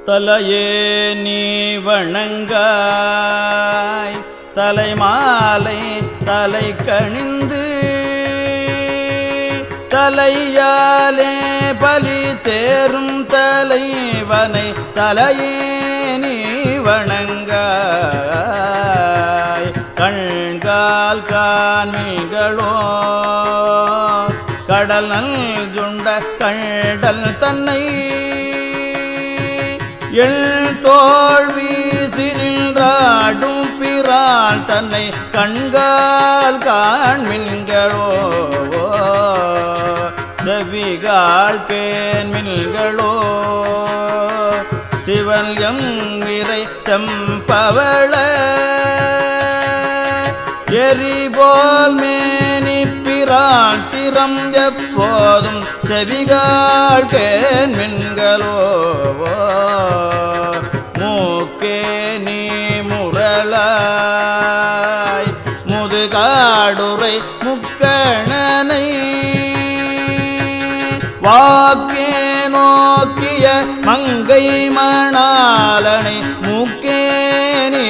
தலையே நீ வணங்காய் தலைமாலை தலை கணிந்து தலையாலே பலி தேரும் தலைவனை தலையே நீ வணங்காய் கண்கால் காண்மிகளோ கடல் நல்ஜுண்ட கண்டல் தன்னை எள் தோள் வீசி நின்றாடும் பிரான் தன்னை கண்கால் காண்மின்களோ செவிகால் கேண்மின்களோ சிவன் எம்விரை செம்பவள எரிபோல் மேனி பிரான் திறம் எப்போதும் செவிகால் கேண்மின்களோ மூக்கே நீ முரளாய் முதுகாடுரை முக்கணனை வாக்கே நோக்கிய மங்கை மணாலனை மூக்கே நீ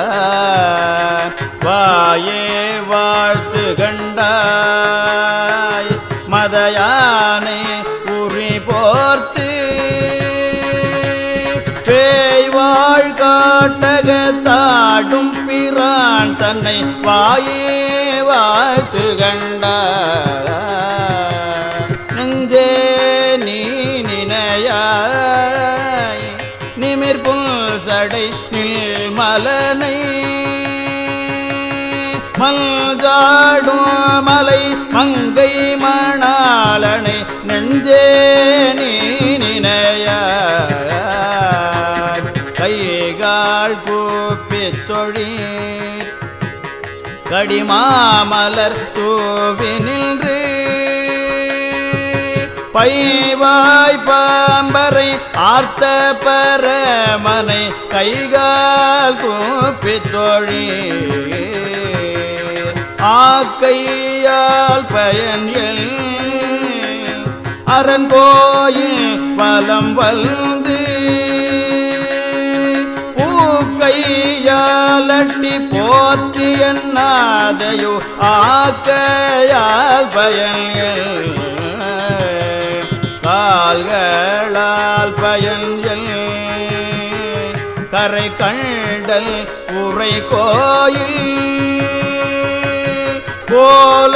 முரளாய் வாயே வாழ்த்து கண்டாய் மதயானை உரி போர்த்து பேய்வாழ் காட்டகத்தாடும் பிரான் தன்னை வாயே வாழ்த்து கண்டாய் நெஞ்சே நீ நினையாய் நிமிர்புல் சடை நில்மலனை மல்ஜாடும் மலை மங்கை மணாலனை நெஞ்சே நீ நினையாய் கைகால் கூப்பித் தொழீர் கடிமாமலர் தூவி நின்று பைவாய் பாம்பரை ஆர்த்த பரமனை கைகால் கூப்பித் தொழீர் ஆக்கையால் பயன் எல் அரண் கோயில் வலம் வந்து பூக்கையாலட்டி போற்றி என்னாதையோ ஆக்கையால் பயன் எல் கால்களால் பயன் எல் கரை கண்டல் உரை கோயில் கோல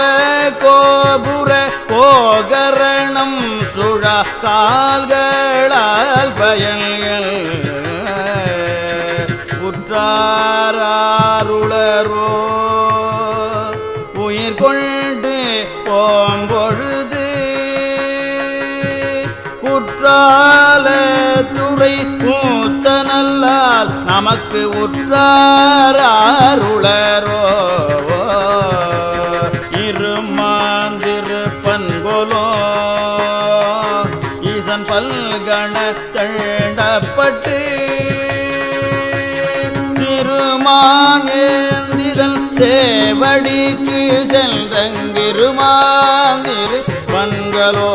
கோபுர கோகரணம் சுழா கால்களால் பயன் எல் உற்றாருளரோ உயிர் கொண்டு போம்பொழுது குற்றால துறை கூத்தனல்லால் நமக்கு உற்றாருளரோ இருமாந்திருப்பன்கொலோ ஈசன் பல்கண தண்டப்பட்டு சிறுமான் ஏந்திதல் சேவடிக்கு சென்றங்கிருமாந்திரு பன்களோ